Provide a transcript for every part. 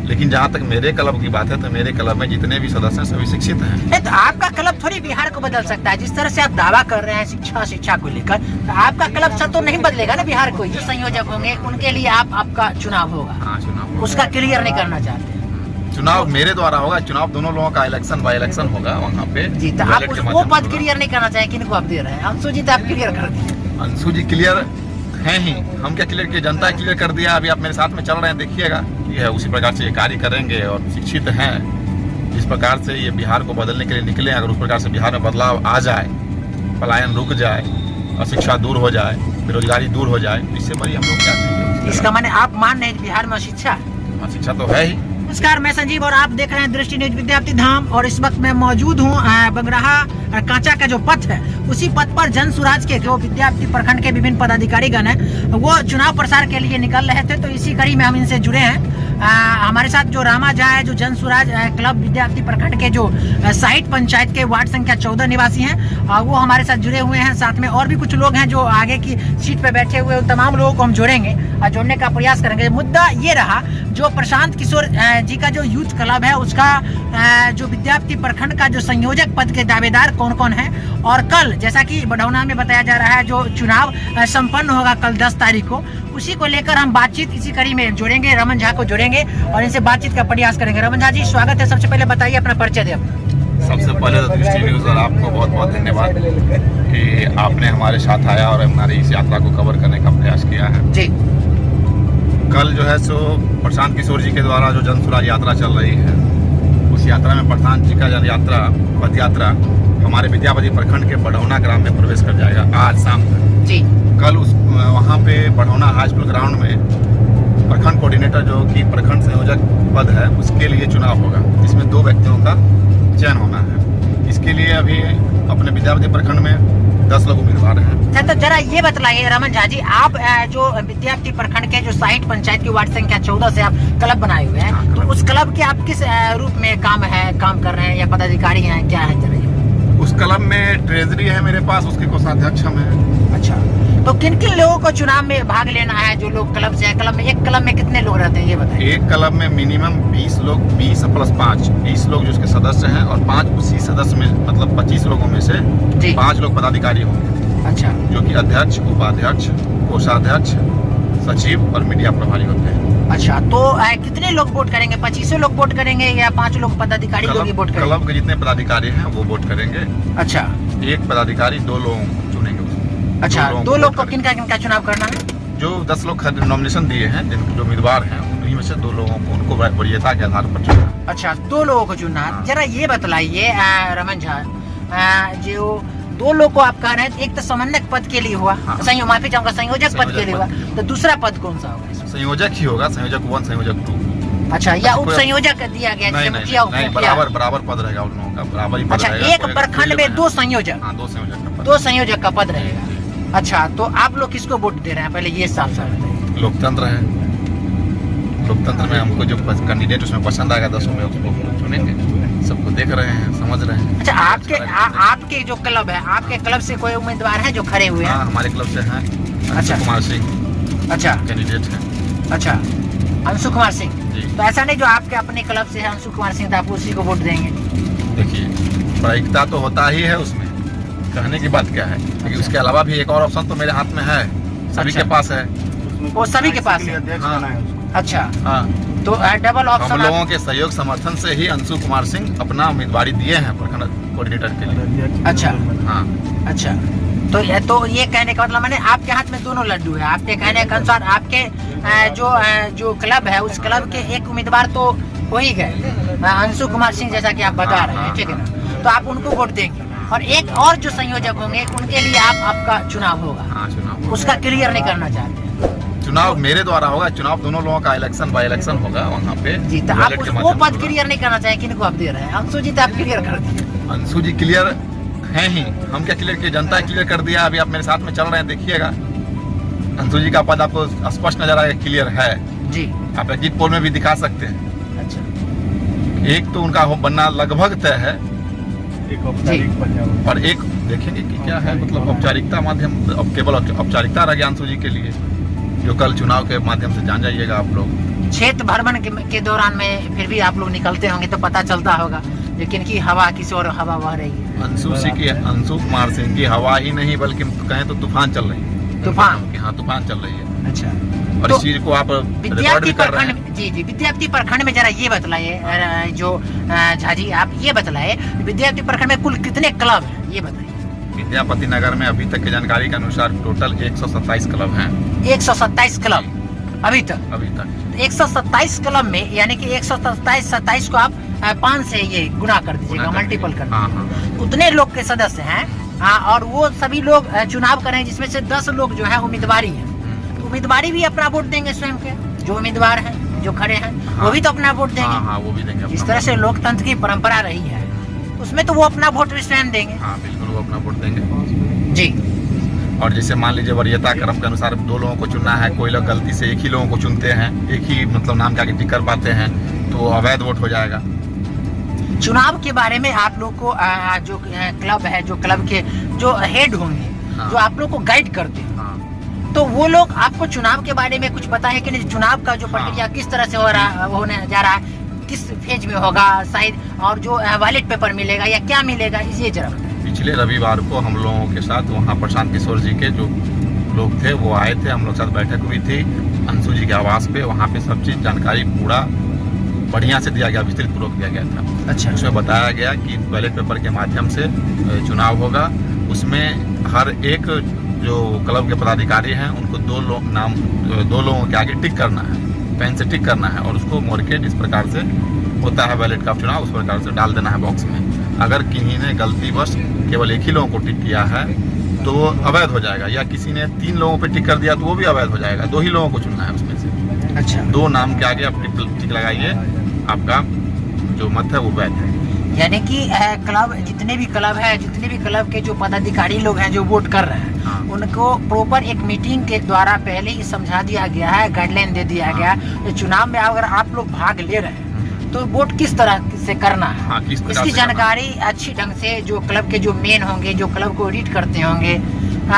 लेकिन जहाँ तक मेरे क्लब की बात है तो मेरे क्लब में जितने भी सदस्य हैं सभी शिक्षित हैं। नहीं तो आपका क्लब थोड़ी बिहार को बदल सकता है। जिस तरह से आप दावा कर रहे हैं शिक्षा को लेकर, तो आपका क्लब से तो नहीं बदलेगा ना बिहार को। जो संयोजक होंगे उनके लिए आपका चुनाव होगा। हाँ, चुनाव उसका क्लियर नहीं करना चाहते। चुनाव मेरे द्वारा होगा। चुनाव दोनों लोगों का इलेक्शन बाय इलेक्शन होगा वहाँ पे जी। तो आप वो पद क्लियर नहीं करना चाहिए, किनको आप दे रहे हैं? अंशु जी तो आप क्लियर कर दिए। अंशु जी क्लियर है ही, हम क्या क्लियर किए, जनता क्लियर कर दिया। अभी आप मेरे साथ में चल रहे हैं, देखिएगा ये है उसी प्रकार से ये कार्य करेंगे और शिक्षित हैं। जिस प्रकार से ये बिहार को बदलने के लिए निकले, अगर उस प्रकार से बिहार में बदलाव आ जाए, पलायन रुक जाए और शिक्षा दूर हो जाए, बेरोजगारी दूर हो जाए, इससे बड़ी हम लोग क्या चाहिए? इसका माने आप मान रहे हैं बिहार में शिक्षा? शिक्षा तो है ही। नमस्कार, मैं संजीव और आप देख रहे हैं दृष्टि न्यूज विद्यार्थी धाम। और इस वक्त मैं मौजूद हूँ बंगराहा कांचा का जो पथ है, उसी पथ पर जन सुराज के जो विद्यार्थी प्रखंड के विभिन्न पदाधिकारीगण हैं, वो चुनाव प्रसार के लिए निकल रहे थे। तो इसी कड़ी में हम इनसे जुड़े हैं। हमारे साथ जो रामा झा है, जो जन सुराज क्लब विद्यार्थी प्रखंड के जो साइट पंचायत के वार्ड संख्या 14 निवासी हैं, वो हमारे साथ जुड़े हुए हैं। साथ में और भी कुछ लोग हैं जो आगे की सीट पे बैठे हुए, तमाम लोगों को हम जोड़ेंगे और जोड़ने का प्रयास करेंगे। मुद्दा ये रहा, जो प्रशांत किशोर जी का जो यूथ क्लब है, उसका जो विद्यार्थी प्रखंड का जो संयोजक पद के दावेदार कौन कौन है, और कल जैसा कि बढ़ौना में बताया जा रहा है जो चुनाव संपन्न होगा कल 10 तारीख को, उसी को लेकर हम बातचीत इसी कड़ी में जोड़ेंगे। रमन झा को जोड़ेंगे और इनसे बातचीत का प्रयास करेंगे। रमन झा जी, स्वागत है। सबसे पहले बताइए, अपना परिचय दें। सबसे पहले तो दृष्टि न्यूज और आपको बहुत बहुत धन्यवाद कि आपने हमारे साथ आया और हमारी इस यात्रा को कवर करने का प्रयास किया है जी। कल जो है सो प्रशांत किशोर जी के द्वारा जो जन सुराज यात्रा चल रही है, उस यात्रा में प्रशांत जी का पद यात्रा हमारे विद्यापति प्रखंड के बढ़ौना ग्राम में प्रवेश कर जाएगा आज शाम तक जी। कल वहाँ पे बढ़ौना हाई स्कूल ग्राउंड में प्रखंड कोऑर्डिनेटर जो कि प्रखंड संयोजक पद है, उसके लिए चुनाव होगा, जिसमें 2 व्यक्तियों का चयन होना है। इसके लिए अभी अपने विद्यापति प्रखंड में 10 लोग उम्मीदवार हैं। तो जरा ये बतलाइए रमन झा जी, आप जो विद्यार्थी प्रखंड के जो साइट पंचायत की वार्ड संख्या 14 से आप क्लब बनाए हुए हैं, तो उस क्लब के आप किस रूप में काम कर रहे हैं या पदाधिकारी हैं, क्या है जरा? उस क्लब में ट्रेजरी है मेरे पास, उसके कोषाध्यक्ष हम हैं। अच्छा, तो किन किन लोगों को चुनाव में भाग लेना है जो लोग क्लब से? क्लब में, एक क्लब में कितने लोग रहते हैं ये बताइए? एक क्लब में मिनिमम 20 लोग, 20 + 5, 20 लोग जो उसके सदस्य हैं, और 5 उसी सदस्य में, मतलब 25 लोगों में से 5 लोग पदाधिकारी होंगे। अच्छा, जो कि अध्यक्ष, उपाध्यक्ष, कोषाध्यक्ष, सचिव और मीडिया प्रभारी होते हैं। अच्छा, तो कितने लोग वोट करेंगे? 25 लोग वोट करेंगे या 5 लोग पदाधिकारी लोग ही वोट करेंगे? क्लब के जितने पदाधिकारी हैं वो वोट करेंगे। अच्छा, एक पदाधिकारी 2 लोगों को चुनेंगे। अच्छा, 2 लोग को किनका चुनाव करना है? जो 10 लोग नॉमिनेशन दिए हैं, जो उम्मीदवार हैं, उन्हीं में से 2 लोगों को, उनको वरीयता के आधार पर चुना। अच्छा, 2 लोगों को चुनना है। जरा ये बतलाइए रमन झा, जो 2 लोग को आप कह रहे हैं, एक तो समन्वयक पद के लिए हुआ, माफी चाहूंगा, संयोजक पद के लिए हुआ, तो दूसरा पद कौन सा होगा? संयोजक ही होगा, संयोजक 1, संयोजक 2। अच्छा, या उप संयोजक दिया गया? नहीं, बराबर पद रहेगा उन लोगों का, बराबर ही पद रहेगा। अच्छा, एक प्रखंड में 2 संयोजक? हाँ, 2 संयोजक का पद रहेगा। अच्छा, तो आप लोग किसको वोट दे रहे हैं, पहले ये साफ बताइए। लोकतंत्र है, लोकतंत्र में हमको जो कैंडिडेट उसमें पसंद आएगा 10 में उसको चुनेंगे। सबको देख रहे हैं, समझ रहे हैं। अच्छा, आपके जो क्लब है, आपके क्लब से कोई उम्मीदवार है जो खड़े हुए हैं? हमारे क्लब से हैं। अच्छा, कुमार सिंह। अच्छा, कैंडिडेट है। अच्छा, अंशु कुमार सिंह। तो ऐसा नहीं जो आपके अपने क्लब से है अंशु कुमार सिंह, तो आप उसी को वोट देंगे? देखिए, प्रायिकता तो होता ही है उसमें, कहने की बात क्या है, लेकिन उसके अलावा भी एक और ऑप्शन तो मेरे हाथ में है, सभी के पास है। वो सभी के पास है? अच्छा, हाँ, तो डबल ऑप्शन। हम लोगों के सहयोग समर्थन से ही अंशु कुमार सिंह अपना उम्मीदवारी दिए हैं प्रखंड कोऑर्डिनेटर के लिए। अच्छा, हाँ, अच्छा, तो ये कहने का मतलब, मैंने आपके हाथ में दोनों लड्डू है। आपके कहने के अनुसार आपके जो क्लब है, उस क्लब के एक उम्मीदवार तो हो ही गए, अंशु कुमार सिंह, जैसा कि आप बता रहे हैं, ठीक है ना? तो आप उनको वोट देंगे, और एक और जो संयोजक होंगे उनके लिए आपका चुनाव होगा। हाँ, चुनाव उसका क्लियर नहीं करना चाहते? चुनाव मेरे द्वारा होगा। चुनाव दोनों लोगों का इलेक्शन बाय इलेक्शन होगा वहाँ पे जी। तो आप वो पद क्लियर नहीं करना चाहिए, किनको आप दे रहे हैं? अंशु जी तो आप क्लियर कर दिए। अंशु जी क्लियर है ही, हम क्या क्लियर किए, जनता क्लियर कर दिया। अभी आप मेरे साथ में चल रहे हैं, देखिएगा अंशु जी का पद आपको स्पष्ट नजर आएगा, क्लियर है जी। आप एग्जिट पोल में भी दिखा सकते हैं। अच्छा, एक तो उनका बनना लगभग तय है, और एक देखेंगे कि क्या है, मतलब औपचारिकता माध्यम, अब केवल औपचारिकता रह गया अंशु जी के लिए, जो कल चुनाव के माध्यम से जान जाइएगा आप लोग। क्षेत्र भ्रमण के दौरान में फिर भी आप लोग निकलते होंगे तो पता चलता होगा, लेकिन कि हवा किसी और हवा बह रही है। अंशु कुमार सिंह की हवा ही नहीं बल्कि कहें तो तूफान चल रही है। तूफान? हाँ, तूफान चल रही है। अच्छा, और तो इस चीज को आप रिकॉर्ड भी कर रहे हैं। जी, विद्यार्थी प्रखंड में जरा ये बतलाइए, जो झा जी आप ये बतलाइए, विद्यार्थी प्रखंड में कुल कितने क्लब हैं, ये बताइए। विद्यापति नगर में अभी तक की जानकारी के अनुसार टोटल 127 क्लब हैं। 127 क्लब अभी तक 127 क्लब में, यानी कि 127 को आप 5 से ये गुना कर दीजिएगा, मल्टीपल कर दीजिएगा। उतने लोग के सदस्य हैं। और वो सभी लोग चुनाव करें, जिसमें से 10 लोग जो है उम्मीदवारी है। उम्मीदवारी भी अपना वोट देंगे स्वयं के, जो उम्मीदवार हैं, जो खड़े हैं, वो भी तो अपना वोट देंगे। हाँ, वो भी देंगे। जिस तरह से लोकतंत्र की परंपरा रही है, उसमें तो वो अपना वोट भी स्वयं देंगे। हाँ, बिल्कुल, वो अपना वोट देंगे जी। और जैसे मान लीजिए वरीयता क्रम के अनुसार 2 लोगों को चुनना है, कोई लोग गलती से एक ही लोगों को चुनते हैं, एक ही मतलब नाम के आगे टिक कर पाते हैं, तो अवैध वोट हो जाएगा। चुनाव के बारे में आप लोग को जो क्लब है, जो क्लब के जो हेड होंगे, जो आप लोग को गाइड करते हैं, तो वो लोग आपको चुनाव के बारे में कुछ पता है कि नहीं? चुनाव का जो प्रक्रिया किस तरह से होने जा रहा है, किस फेज में होगा शायद, और जो बैलेट पेपर मिलेगा या क्या मिलेगा, ये जरा बताएं। पिछले रविवार को हम लोगों के साथ वहाँ प्रशांत किशोर जी के जो लोग थे वो आए थे, हम लोग साथ बैठक हुई थी अंशु जी के आवास पे। वहाँ पे सब चीज़ जानकारी पूरा बढ़िया से दिया गया, विस्तृत पूर्वक दिया गया था। अच्छा। उसमें बताया गया कि बैलेट पेपर के माध्यम से चुनाव होगा। उसमें हर एक जो क्लब के पदाधिकारी हैं उनको 2 लोगों के आगे टिक करना है, पेन से टिक करना है, और उसको मोड़के इस प्रकार से होता है बैलेट का चुनाव, उस प्रकार से डाल देना है बॉक्स में। अगर किसी ने गलतीवश केवल एक ही लोगों को टिक किया है तो वो अवैध हो जाएगा, या किसी ने 3 लोगों पे टिक कर दिया तो वो भी अवैध हो जाएगा। 2 ही लोगों को चुनना है उसमें से। अच्छा, 2 नाम के आगे आप टिक लगाइए, आपका जो मत है वो वैध है। यानी कि क्लब, जितने भी क्लब है, जितने भी क्लब के जो पदाधिकारी लोग हैं जो वोट कर रहे हैं, हाँ। उनको प्रॉपर एक मीटिंग के द्वारा पहले ही समझा दिया गया है, गाइडलाइन दे दिया गया है। चुनाव में अगर आप लोग भाग ले रहे हैं तो वोट किस तरह से करना है, हाँ, किस प्रकार इसकी से जानकारी अच्छी ढंग से जो क्लब के जो मेन होंगे, जो क्लब को एडिट करते होंगे,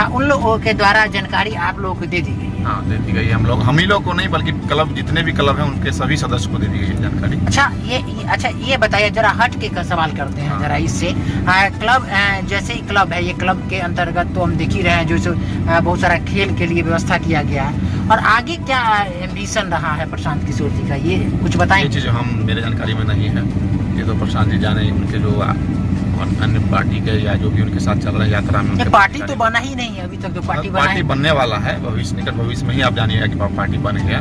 उन लोगों के द्वारा जानकारी आप लोगों को दे दी गई है। हाँ, दे दी गई। हम ही लोग को नहीं बल्कि क्लब, जितने भी क्लब हैं उनके सभी सदस्य को दे दी गई जानकारी। अच्छा, ये बताइए, जरा हट के सवाल करते हैं जरा इससे। क्लब जैसे ही क्लब है, ये क्लब के अंतर्गत तो हम देख ही रहे हैं जो बहुत सारा खेल के लिए व्यवस्था किया गया है, और आगे क्या एम्बिशन रहा है प्रशांत किशोर जी का, ये कुछ बताएं। ये चीज़ मेरे जानकारी में नहीं है, ये तो प्रशांत जी जाने, उनके जो अन्य पार्टी के या जो भी उनके साथ चल रहे यात्रा में। पार्टी तो बना ही नहीं है अभी तक, तो पार्टी बनने वाला है भविष्य, निकट भविष्य में ही आप जानिएगा कि पार्टी बन गया।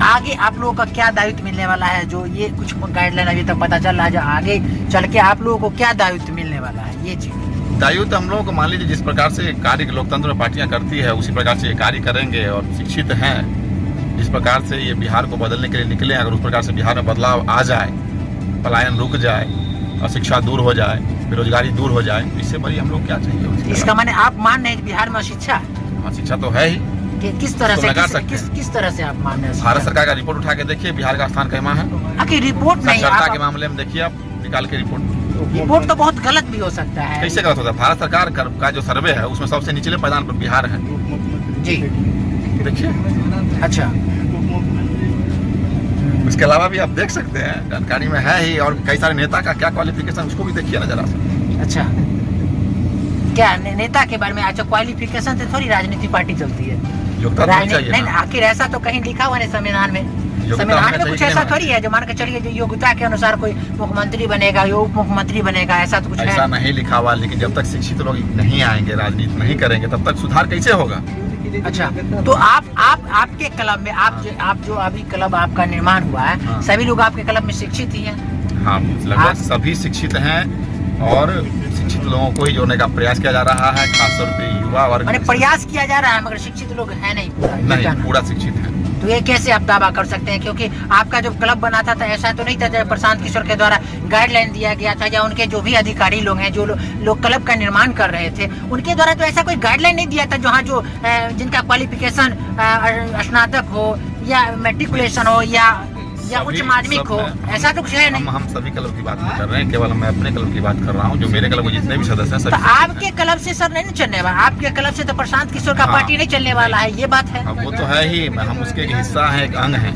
आगे आप लोगों का क्या दायित्व मिलने वाला है, जो ये कुछ गाइडलाइन अभी तक पता चल रहा है, जो आगे चल के आप लोगों को क्या दायित्व मिलने वाला है, ये चीज? दायित्व हम लोगों को, मान लीजिए जिस प्रकार से कार्य लोकतंत्र में पार्टियां करती है उसी प्रकार से ये कार्य करेंगे, और शिक्षित हैं, जिस प्रकार से ये बिहार को बदलने के लिए निकले, अगर उस प्रकार से बिहार में बदलाव आ जाए, पलायन रुक जाए और शिक्षा दूर हो जाए, बेरोजगारी दूर हो जाए, इससे बड़ी हम लोग क्या चाहिए? इसका माने आप मान रहे हैं बिहार में शिक्षा? हाँ, शिक्षा तो है ही। किस तरह से किस तरह से आप मान रहे हैं? भारत सरकार का रिपोर्ट उठा के देखिए, बिहार का स्थान कहाँ है। आखिर रिपोर्ट नहीं, साक्षरता के मामले में देखिए, आप निकाल के रिपोर्ट तो बहुत गलत भी हो सकता है। कैसे गलत होता है? भारत सरकार का जो सर्वे है उसमें सबसे निचले पायदान पर बिहार है जी, देखिए। अच्छा, इसके अलावा भी आप देख सकते हैं, जानकारी में है ही, और कई सारे नेता का क्या क्वालिफिकेशन, उसको भी देखिए ना जरा सा। अच्छा, क्या नेता के बारे में? अच्छा, क्वालिफिकेशन से थोड़ी राजनीति पार्टी चलती है, नहीं, आखिर ऐसा तो कहीं लिखा हुआ नहीं संविधान में। संविधान में कुछ ऐसा थोड़ी है जो मान के चलिए जो योग्यता के अनुसार कोई मुख्यमंत्री बनेगा या उप मुख्यमंत्री बनेगा, ऐसा तो कुछ ऐसा नहीं लिखा हुआ। लेकिन जब तक शिक्षित लोग नहीं आएंगे, राजनीति नहीं करेंगे, तब तक सुधार कैसे होगा? अच्छा, तो आपके क्लब में, आप जो अभी क्लब आपका निर्माण हुआ है, हाँ। सभी लोग आपके क्लब में शिक्षित ही हैं? हाँ, लगभग सभी शिक्षित हैं, और शिक्षित लोगों को ही जोड़ने का प्रयास किया जा रहा है, खासतौर पे युवा वर्ग। मैंने प्रयास किया जा रहा है, मगर शिक्षित लोग है नहीं पूरा शिक्षित है। तो ये कैसे आप दावा कर सकते हैं? क्योंकि आपका जब क्लब बना था तो ऐसा तो नहीं था, जब प्रशांत किशोर के द्वारा गाइडलाइन दिया गया था, या उनके जो भी अधिकारी लोग हैं, जो लोग क्लब का निर्माण कर रहे थे, उनके द्वारा तो ऐसा कोई गाइडलाइन नहीं दिया था जहाँ जो जिनका क्वालिफिकेशन स्नातक हो या मैट्रिकुलेशन हो या उच्च माध्यमिक हो, ऐसा तो कुछ है नहीं। हम सभी क्लब की बात नहीं कर रहे हैं, केवल मैं अपने क्लब की बात कर रहा हूँ, जो मेरे क्लब में जितने भी सदस्य हैं। तो आपके क्लब से सर नहीं चलने वाला, आपके क्लब से तो प्रशांत किशोर का पार्टी नहीं चलने वाला है, ये बात है। वो तो है ही, हम उसके हिस्सा हैं, एक अंग हैं।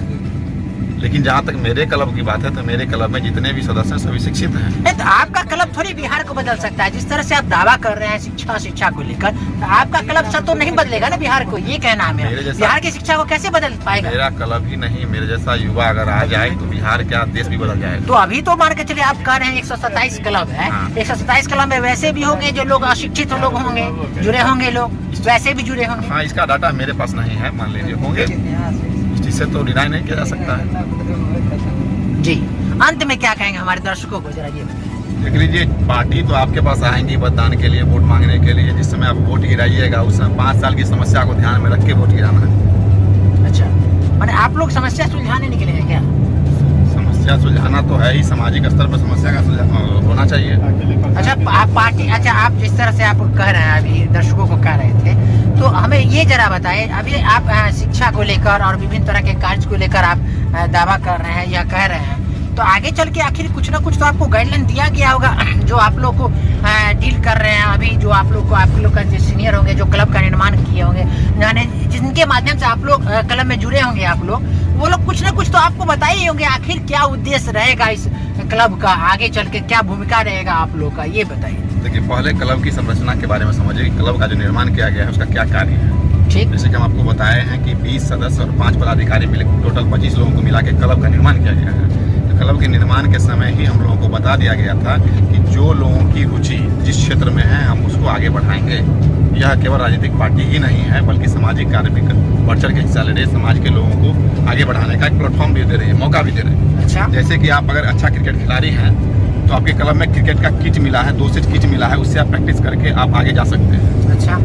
लेकिन जहाँ तक मेरे क्लब की बात है तो मेरे क्लब में जितने भी सदस्य हैं सभी शिक्षित हैं। नहीं तो आपका क्लब थोड़ी बिहार को बदल सकता है। जिस तरह से आप दावा कर रहे हैं शिक्षा को लेकर, तो आपका क्लब सब तो नहीं बदलेगा ना बिहार को, ये कहना है मेरा। बिहार की शिक्षा को कैसे बदल पाएगा? मेरा क्लब ही नहीं, मेरे जैसा युवा अगर आ जाए तो बिहार क्या देश भी बदल जाएगा। तो अभी तो मान के चलिए आप कह रहे हैं 127 क्लब है। 127 क्लब में वैसे भी होंगे जो लोग अशिक्षित लोग होंगे, जुड़े होंगे लोग, वैसे भी जुड़े होंगे। हाँ, इसका डाटा मेरे पास नहीं है, मान लीजिए होंगे, इस चीज से तो डिनाई नहीं किया जा सकता है। जी, अंत में क्या कहेंगे हमारे दर्शकों को, जरा ये बताएं। देख लीजिए, पार्टी तो आपके पास आएंगी मतदान के लिए, वोट मांगने के लिए। जिस समय आप वोट गिराइएगा उस समय 5 साल की समस्या को ध्यान में रख के वोट गिराना है। अच्छा, मैंने आप लोग समस्या सुलझाने निकले हैं क्या? समस्या सुलझाना तो है ही, सामाजिक स्तर पर समस्या का होना चाहिए। अच्छा, आप पार्टी, अच्छा आप जिस तरह से आप कह रहे हैं, अभी दर्शकों को कह रहे थे, तो हमें ये जरा बताएं, अभी आप शिक्षा को लेकर और विभिन्न तरह के कार्य को लेकर आप दावा कर रहे हैं या कह रहे हैं, तो आगे चल के आखिर कुछ ना कुछ तो आपको गाइडलाइन दिया गया होगा जो आप लोग को डील कर रहे हैं अभी, जो आप लोग का जो सीनियर होंगे, जो क्लब का निर्माण किए होंगे, यानी जिनके माध्यम से आप लोग क्लब में जुड़े होंगे, आप लोग वो लोग कुछ ना कुछ तो आपको बताए ही होंगे। आखिर क्या उद्देश्य रहेगा इस क्लब का, आगे चल के क्या भूमिका रहेगा आप लोग का, ये बताइए। देखिए, पहले क्लब की संरचना के बारे में समझिए कि क्लब का जो निर्माण किया गया है उसका क्या कार्य है। ठीक, जैसे कि हम आपको बताए हैं कि 20 सदस्य और 5 पदाधिकारी मिले टोटल 25 लोगों को मिला के क्लब का निर्माण किया गया है। तो क्लब के निर्माण के समय ही हम लोगों को बता दिया गया था कि जो लोगों की रुचि जिस क्षेत्र में है हम उसको आगे बढ़ाएंगे। यह केवल राजनीतिक पार्टी ही नहीं है बल्कि सामाजिक कार्य भी बढ़ चढ़ के हिस्सा ले रहे, समाज के लोगों को आगे बढ़ाने का एक प्लेटफॉर्म भी दे रही है, मौका भी दे रहे हैं। अच्छा, जैसे कि आप अगर अच्छा क्रिकेट खिलाड़ी हैं तो आपके क्लब में क्रिकेट का किट मिला है, 2 सेट किट मिला है, उससे आप प्रैक्टिस करके आप आगे जा सकते हैं। अच्छा,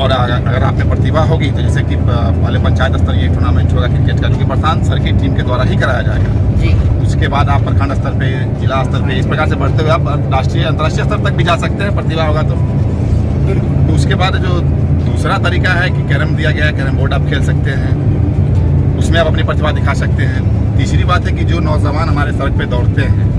और अगर आप में प्रतिभा होगी तो जैसे कि पहले पंचायत स्तरीय टूर्नामेंट होगा क्रिकेट का, जो कि प्रशांत सर की टीम के द्वारा ही कराया जाएगा जी। उसके बाद आप प्रखंड स्तर पे, जिला स्तर पे, इस प्रकार से बढ़ते हुए आप राष्ट्रीय अंतर्राष्ट्रीय स्तर तक भी जा सकते हैं, प्रतिभा होगा तो उसके बाद जो दूसरा तरीका है कि कैरम दिया गया है, कैरम बोर्ड आप खेल सकते हैं, उसमें आप अपनी प्रतिभा दिखा सकते हैं। तीसरी बात है कि जो नौजवान हमारे सड़क पे दौड़ते हैं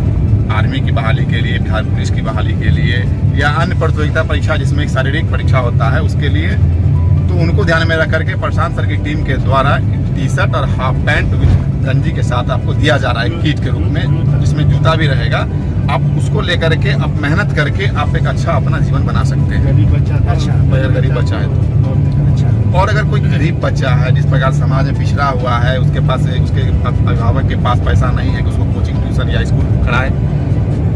आर्मी की बहाली के लिए, बिहार पुलिस की बहाली के लिए या अन्य प्रतियोगिता परीक्षा जिसमें एक शारीरिक परीक्षा होता है उसके लिए, तो उनको ध्यान में रख करके प्रशांत सर की टीम के द्वारा टी-शर्ट और हाफ पैंट गंजी के साथ आपको दिया जा रहा है किट के रूप में, जिसमें जूता भी रहेगा। आप उसको लेकर के आप मेहनत करके आप एक अच्छा अपना जीवन बना सकते हैं। अच्छा, अगर गरीब बच्चा है तो। अच्छा, और अगर कोई गरीब बच्चा है जिस प्रकार समाज में पिछड़ा हुआ है, उसके पास उसके अभिभावक के पास पैसा नहीं है कि उसको कोचिंग ट्यूशन या स्कूल कराए,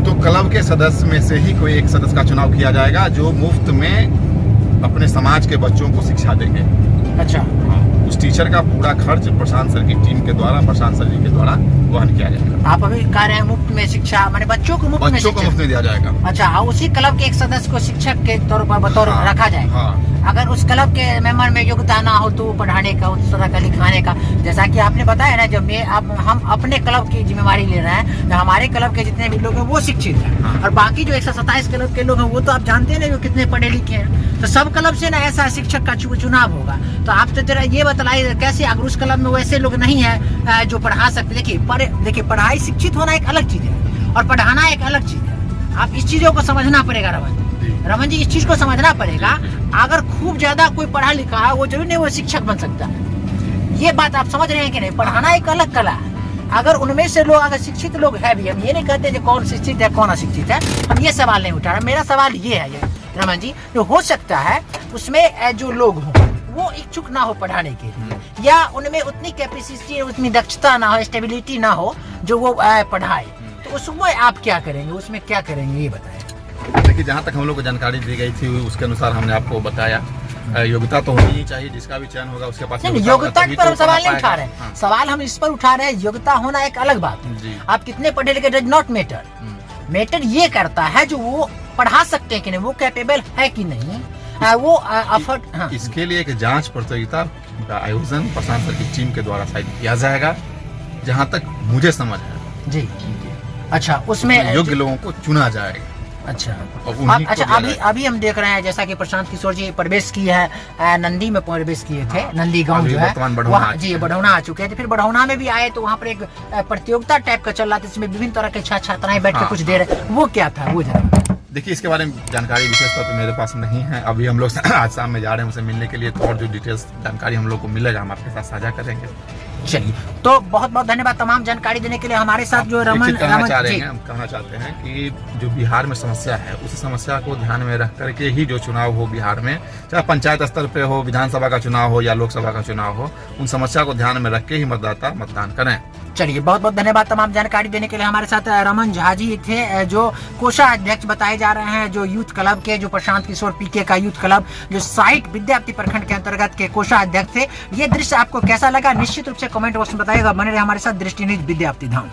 तो क्लब के सदस्य में से ही कोई एक सदस्य का चुनाव किया जाएगा जो मुफ्त में अपने समाज के बच्चों को शिक्षा देंगे। अच्छा, उस टीचर का पूरा खर्च प्रशांत सर की टीम के द्वारा, प्रशांत सर जी के द्वारा वहन किया जाएगा। आप अभी कह रहे हैं मुफ्त में शिक्षा, माने बच्चों को मुफ्त में दिया जाएगा। अच्छा, उसी क्लब के एक सदस्य को शिक्षक के तौर पर बतौर रखा जाएगा। हाँ। अगर उस क्लब के मेंबर में योग्यता ना हो तो पढ़ाने का, उस तरह का लिखाने का, जैसा कि आपने बताया ना, जब हम अपने क्लब की जिम्मेवारी ले रहे हैं, तो हमारे क्लब के जितने भी लोग हैं वो शिक्षित हैं। हाँ। और बाकी जो 127 क्लब के लोग हैं वो तो आप जानते हैं ना वो कितने पढ़े लिखे हैं। तो सब क्लब से ना ऐसा शिक्षक का चुनाव होगा। तो आप तो जरा ये बताइए कैसे, अगर उस क्लब में वैसे लोग नहीं है जो पढ़ा सकते। देखिए पढ़ाई, शिक्षित होना एक अलग चीज है और पढ़ाना एक अलग चीज है। आप इस चीजों को समझना पड़ेगा रमन जी, इस चीज को समझना पड़ेगा। अगर खूब ज्यादा कोई पढ़ा लिखा है वो जरूर नहीं वो शिक्षक बन सकता है। ये बात आप समझ रहे हैं कि नहीं? पढ़ाना एक अलग कला है। अगर उनमें से लोग अगर शिक्षित लोग है भी, हम ये नहीं कहते कि कौन शिक्षित है कौन अशिक्षित है, हम ये सवाल नहीं उठा रहे। मेरा सवाल ये है रमन जी, जो हो सकता है उसमें जो लोग हों वो इच्छुक ना हो पढ़ाने के लिए, या उनमें उतनी कैपेसिटी, उतनी दक्षता ना हो, स्टेबिलिटी ना हो जो वो पढ़ाए, तो उसमें आप क्या करेंगे, उसमें क्या करेंगे ये बताएं। देखिए, जहाँ तक हम लोग को जानकारी दी गई थी उसके अनुसार हमने आपको बताया, योग्यता तो होनी ही चाहिए, जिसका भी चयन होगा उसके पास। योग्यता पर हम सवाल नहीं उठा रहे हैं। हाँ। सवाल हम इस पर उठा रहे हैं, योग्यता होना एक अलग बात है। आप कितने पढ़े लिखे डज नॉट मैटर। मैटर ये करता है जो वो पढ़ा सकते हैं कि नहीं, वो कैपेबल है कि नहीं, वो एफर्ट। हाँ। इसके लिए एक जांच प्रतियोगिता का आयोजन प्रशांत सर की टीम के द्वारा शायद किया जाएगा, जहाँ तक मुझे समझ है जी। अच्छा, उसमें योग्य लोगों को चुना जाएगा। अच्छा, अभी हम देख रहे हैं जैसा कि प्रशांत किशोर जी प्रवेश किए हैं, नंदी में प्रवेश किए थे। हाँ, नंदी गांव जो है जी बढ़ौना आ चुके थे। फिर बढ़ौना में भी आए तो वहाँ पर एक प्रतियोगिता टाइप का चल रहा था, जिसमें विभिन्न तरह के छात्राएं बैठ के कुछ दे रहे, वो क्या था वो जरा। देखिए, इसके बारे में जानकारी विशेष तौर पर मेरे पास नहीं है। अभी हम लोग आज शाम में जा रहे हैं उनसे मिलने के लिए, तो और जो डिटेल्स जानकारी हम लोग को मिलेगा हम आपके साथ साझा करेंगे। चलिए, तो बहुत बहुत धन्यवाद तमाम जानकारी देने के लिए। हमारे साथ जो रमन कहना चाहते हैं कि जो बिहार में समस्या है उस समस्या को ध्यान में रख करके ही जो चुनाव हो बिहार में, चाहे पंचायत स्तर पे हो, विधानसभा का चुनाव हो या लोकसभा का चुनाव हो, उन समस्या को ध्यान में रख के ही मतदाता मतदान करें। चलिए, बहुत बहुत धन्यवाद तमाम जानकारी देने के लिए। हमारे साथ रमन झा जी थे, जो कोषाध्यक्ष बताए जा रहे हैं, जो यूथ क्लब के, जो प्रशांत किशोर पीके का यूथ क्लब, जो साइट विद्याप्ति प्रखंड के अंतर्गत के कोषाध्यक्ष थे। ये दृश्य आपको कैसा लगा निश्चित रूप से कमेंट बॉक्स में बताइएगा। बने रहे हमारे साथ दृष्टि न्यूज विद्याप्ति धाम।